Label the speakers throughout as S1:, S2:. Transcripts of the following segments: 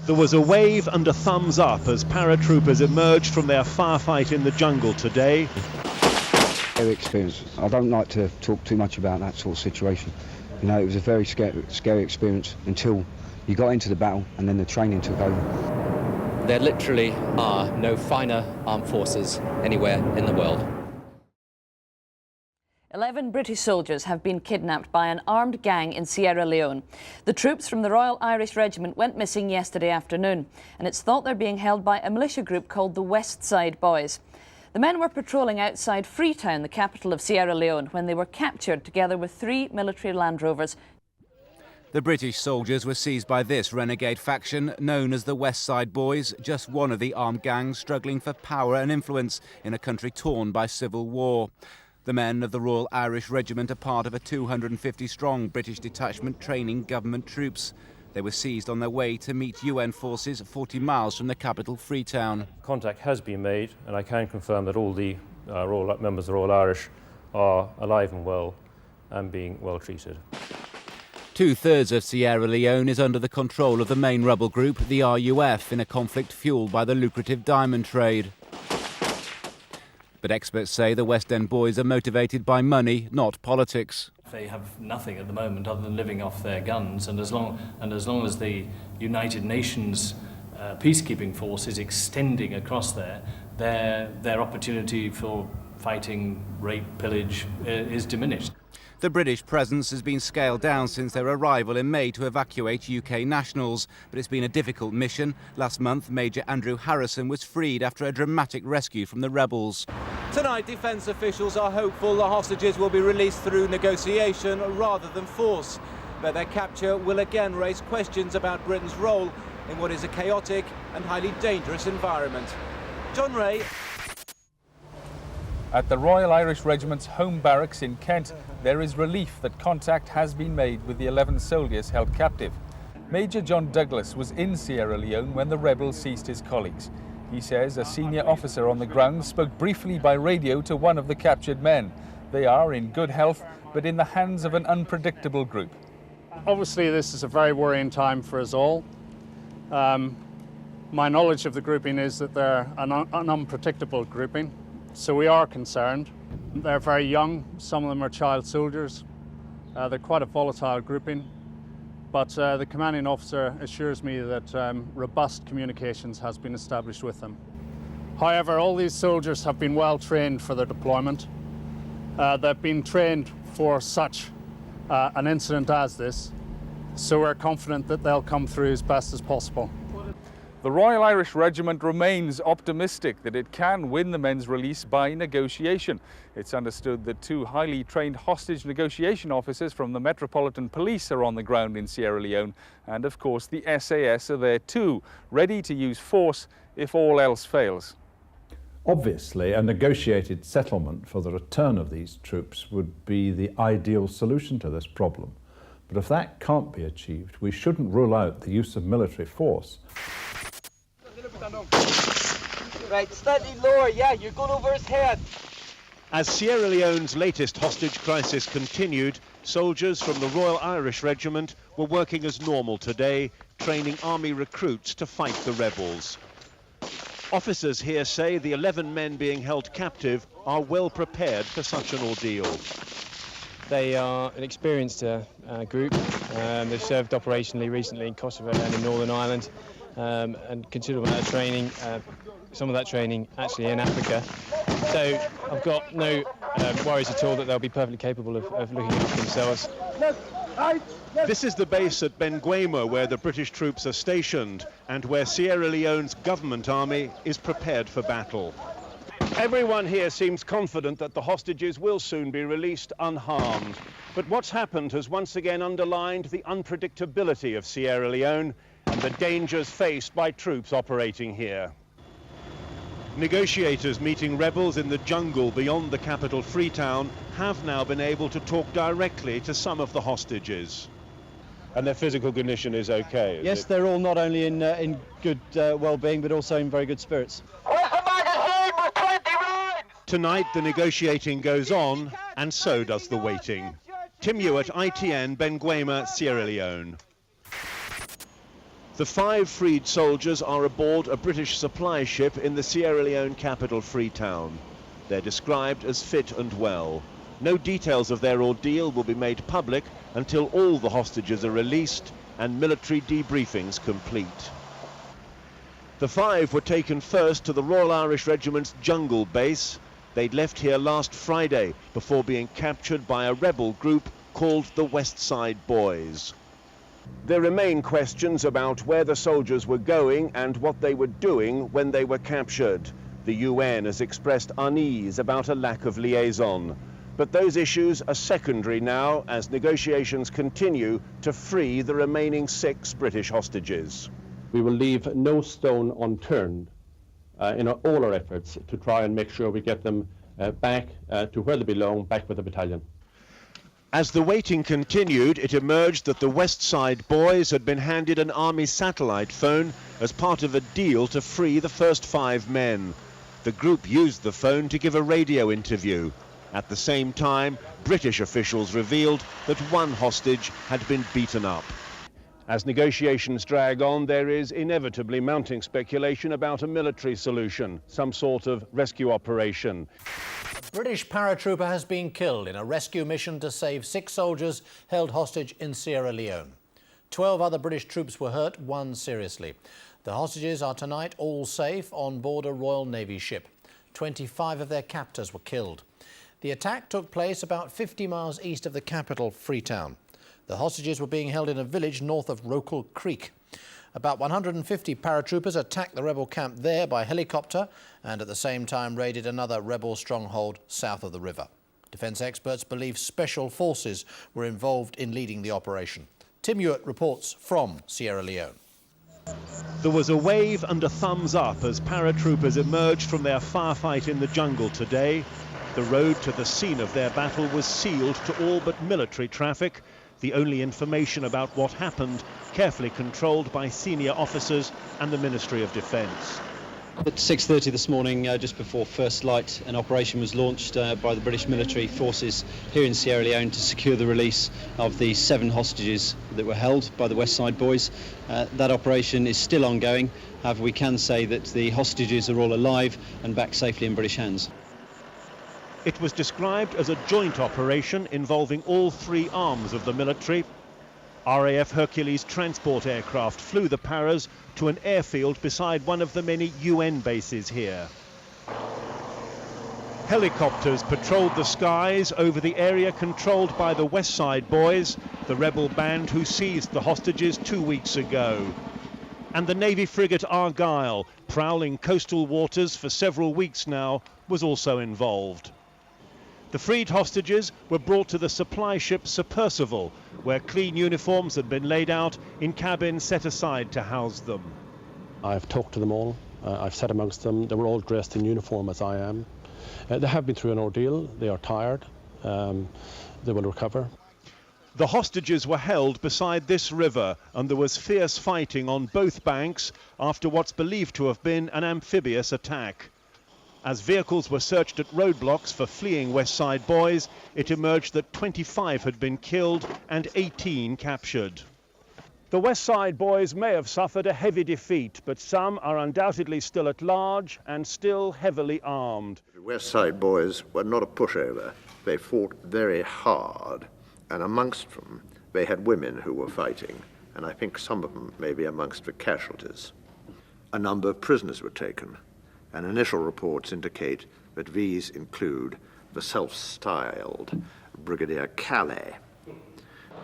S1: There was a wave and a thumbs up as paratroopers emerged from their firefight in the jungle today.
S2: Scary experience. I don't like to talk too much about that sort of situation. You know, it was a very scary experience until you got into the battle and then the training took over.
S3: There literally are no finer armed forces anywhere in the world.
S4: 11 British soldiers have been kidnapped by an armed gang in Sierra Leone. The troops from the Royal Irish Regiment went missing yesterday afternoon, and it's thought they're being held by a militia group called the West Side Boys. The men were patrolling outside Freetown, the capital of Sierra Leone, when they were captured together with 3 military Land Rovers.
S5: The British soldiers were seized by this renegade faction known as the West Side Boys, just one of the armed gangs struggling for power and influence in a country torn by civil war. The men of the Royal Irish Regiment are part of a 250-strong British detachment training government troops. They were seized on their way to meet UN forces 40 miles from the capital, Freetown.
S6: Contact has been made, and I can confirm that all the members of the Royal Irish are alive and well and being well treated.
S5: 2/3 of Sierra Leone is under the control of the main rebel group, the RUF, in a conflict fuelled by the lucrative diamond trade. But experts say the West End boys are motivated by money, not politics.
S7: They have nothing at the moment other than living off their guns, and as long as the United Nations peacekeeping force is extending across there, their opportunity for fighting, rape, pillage is diminished.
S5: The British presence has been scaled down since their arrival in May to evacuate UK nationals, but it's been a difficult mission. Last month, Major Andrew Harrison was freed after a dramatic rescue from the rebels.
S8: Tonight, defence officials are hopeful the hostages will be released through negotiation rather than force. But their capture will again raise questions about Britain's role in what is a chaotic and highly dangerous environment. John Ray.
S9: At the Royal Irish Regiment's home barracks in Kent, there is relief that contact has been made with the 11 soldiers held captive. Major John Douglas was in Sierra Leone when the rebels seized his colleagues. He says a senior officer on the ground spoke briefly by radio to one of the captured men. They are in good health, but in the hands of an unpredictable group.
S10: Obviously, this is a very worrying time for us all. My knowledge of the grouping is that they're an unpredictable grouping. So we are concerned. They're very young, some of them are child soldiers. They're quite a volatile grouping, but the commanding officer assures me that robust communications has been established with them. However, all these soldiers have been well trained for their deployment. They've been trained for such an incident as this, so we're confident that they'll come through as best as possible.
S9: The Royal Irish Regiment remains optimistic that it can win the men's release by negotiation. It's understood that 2 highly trained hostage negotiation officers from the Metropolitan Police are on the ground in Sierra Leone, and of course the SAS are there too, ready to use force if all else fails.
S11: Obviously, a negotiated settlement for the return of these troops would be the ideal solution to this problem. But if that can't be achieved, we shouldn't rule out the use of military force.
S8: Right, slightly lower, yeah, you're going over his head.
S1: As Sierra Leone's latest hostage crisis continued, soldiers from the Royal Irish Regiment were working as normal today, training army recruits to fight the rebels. Officers here say the 11 men being held captive are well prepared for such an ordeal.
S12: They are an experienced group. They've served operationally recently in Kosovo and in Northern Ireland, and considerable amount of training, some of that training actually in Africa. So I've got no worries at all that they'll be perfectly capable of looking after themselves.
S1: This is the base at Benguema where the British troops are stationed and where Sierra Leone's government army is prepared for battle. Everyone here seems confident that the hostages will soon be released unharmed. But what's happened has once again underlined the unpredictability of Sierra Leone and the dangers faced by troops operating here. Negotiators meeting rebels in the jungle beyond the capital Freetown have now been able to talk directly to some of the hostages. And their physical condition is okay?
S13: Yes, they're all not only in good well-being, but also in very good spirits.
S1: Tonight the negotiating goes on, and so does the waiting. Tim Ewart, ITN, Benguema, Sierra Leone. The 5 freed soldiers are aboard a British supply ship in the Sierra Leone capital, Freetown. They're described as fit and well. No details of their ordeal will be made public until all the hostages are released and military debriefings complete. The 5 were taken first to the Royal Irish Regiment's jungle base. They'd left here last Friday before being captured by a rebel group called the West Side Boys. There remain questions about where the soldiers were going and what they were doing when they were captured. The UN has expressed unease about a lack of liaison. But those issues are secondary now as negotiations continue to free the remaining 6 British hostages.
S14: We will leave no stone unturned in all our efforts to try and make sure we get them back to where they belong, back with the battalion.
S1: As the waiting continued, it emerged that the West Side Boys had been handed an army satellite phone as part of a deal to free the first 5 men. The group used the phone to give a radio interview. At the same time, British officials revealed that 1 hostage had been beaten up. As negotiations drag on, there is inevitably mounting speculation about a military solution, some sort of rescue operation.
S15: A British paratrooper has been killed in a rescue mission to save 6 soldiers held hostage in Sierra Leone. 12 other British troops were hurt, 1 seriously. The hostages are tonight all safe on board a Royal Navy ship. 25 of their captors were killed. The attack took place about 50 miles east of the capital, Freetown. The hostages were being held in a village north of Rokel Creek. About 150 paratroopers attacked the rebel camp there by helicopter and at the same time raided another rebel stronghold south of the river. Defence experts believe special forces were involved in leading the operation. Tim Hewitt reports from Sierra Leone.
S1: There was a wave and a thumbs up as paratroopers emerged from their firefight in the jungle today. The road to the scene of their battle was sealed to all but military traffic. The only information about what happened carefully controlled by senior officers and the Ministry of Defence.
S13: At 6:30 this morning, just before first light, an operation was launched by the British military forces here in Sierra Leone to secure the release of the 7 hostages that were held by the West Side Boys. That operation is still ongoing. However, we can say that the hostages are all alive and back safely in British hands.
S1: It was described as a joint operation involving all 3 arms of the military. RAF Hercules transport aircraft flew the Barras to an airfield beside one of the many UN bases here. Helicopters patrolled the skies over the area controlled by the West Side Boys, the rebel band who seized the hostages 2 weeks ago. And the Navy frigate Argyle, prowling coastal waters for several weeks now, was also involved. The freed hostages were brought to the supply ship Sir Percival, where clean uniforms had been laid out in cabins set aside to house them.
S14: I've talked to them all. I've sat amongst them. They were all dressed in uniform as I am. They have been through an ordeal. They are tired. They will recover.
S1: The hostages were held beside this river, and there was fierce fighting on both banks after what's believed to have been an amphibious attack. As vehicles were searched at roadblocks for fleeing West Side Boys, it emerged that 25 had been killed and 18 captured. The West Side Boys may have suffered a heavy defeat, but some are undoubtedly still at large and still heavily armed.
S16: The West Side Boys were not a pushover. They fought very hard, and amongst them they had women who were fighting, and I think some of them may be amongst the casualties. A number of prisoners were taken, and initial reports indicate that these include the self-styled Brigadier Calais.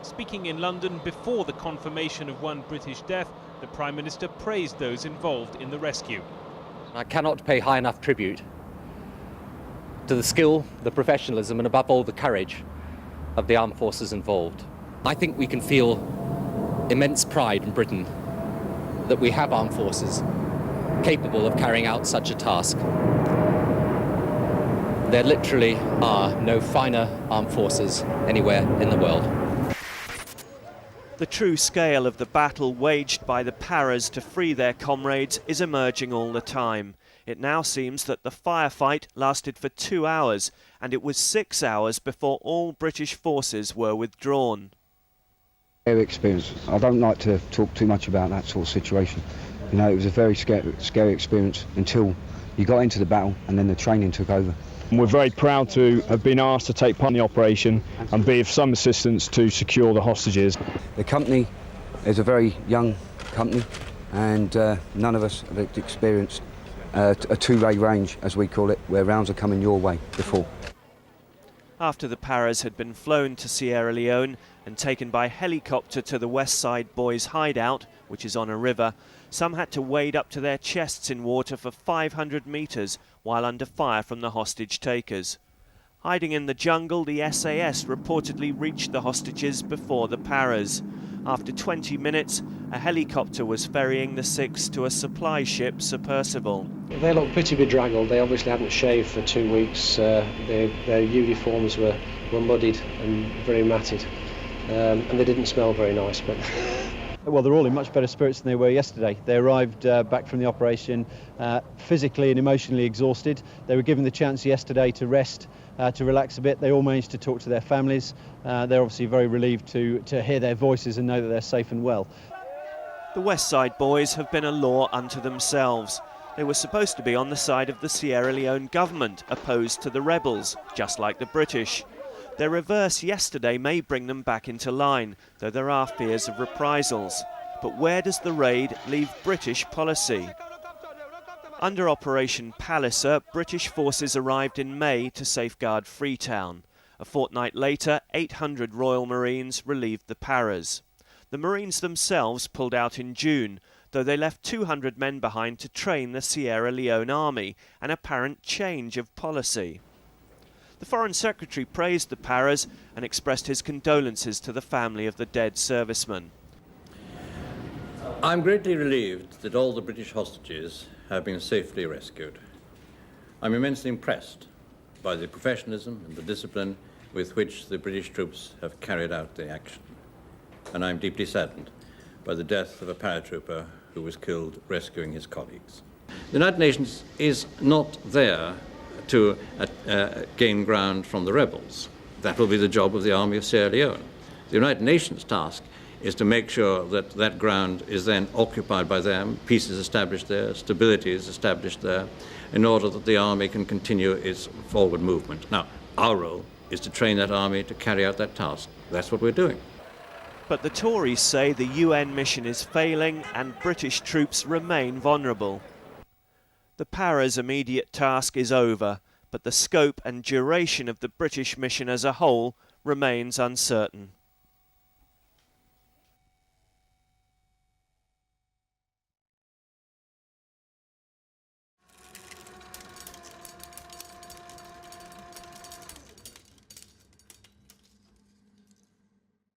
S17: Speaking in London before the confirmation of 1 British death, the Prime Minister praised those involved in the rescue.
S3: I cannot pay high enough tribute to the skill, the professionalism and above all the courage of the armed forces involved. I think we can feel immense pride in Britain that we have armed forces capable of carrying out such a task. There literally are no finer armed forces anywhere in the world.
S18: The true scale of the battle waged by the Barras to free their comrades is emerging all the time. It now seems that the firefight lasted for 2 hours, and it was 6 hours before all British forces were withdrawn.
S2: Scary experience. I don't like to talk too much about that sort of situation. You know, it was a very scary experience until you got into the battle and then the training took over.
S19: We're very proud to have been asked to take part in the operation and be of some assistance to secure the hostages.
S2: The company is a very young company, and none of us have experienced a two-way range, as we call it, where rounds are coming your way before.
S18: After the Barras had been flown to Sierra Leone and taken by helicopter to the West Side Boys hideout, which is on a river, some had to wade up to their chests in water for 500 metres while under fire from the hostage takers. Hiding in the jungle, the SAS reportedly reached the hostages before the Barras. After 20 minutes, a helicopter was ferrying the six to a supply ship, Sir Percival.
S12: They looked pretty bedraggled. They obviously hadn't shaved for 2 weeks. Their uniforms were muddied and very matted, and they didn't smell very nice. But
S13: well, they're all in much better spirits than they were yesterday. They arrived back from the operation physically and emotionally exhausted. They were given the chance yesterday to rest, to relax a bit. They all managed to talk to their families. They're obviously very relieved to hear their voices and know that they're safe and well.
S18: The West Side Boys have been a law unto themselves. They were supposed to be on the side of the Sierra Leone government, opposed to the rebels, just like the British. Their reverse yesterday may bring them back into line, though there are fears of reprisals. But where does the raid leave British policy? Under Operation Palliser, British forces arrived in May to safeguard Freetown. A fortnight later, 800 Royal Marines relieved the Barras. The Marines themselves pulled out in June, though they left 200 men behind to train the Sierra Leone army, an apparent change of policy. The Foreign Secretary praised the Barras and expressed his condolences to the family of the dead servicemen.
S20: I'm greatly relieved that all the British hostages have been safely rescued. I'm immensely impressed by the professionalism and the discipline with which the British troops have carried out the action. And I'm deeply saddened by the death of a paratrooper who was killed rescuing his colleagues. The United Nations is not there to gain ground from the rebels. That will be the job of the Army of Sierra Leone. The United Nations task is to make sure that that ground is then occupied by them, peace is established there, stability is established there, in order that the army can continue its forward movement. Now, our role is to train that army to carry out that task. That's what we're doing.
S18: But the Tories say the UN mission is failing and British troops remain vulnerable. The Barras' immediate task is over, but the scope and duration of the British mission as a whole remains uncertain.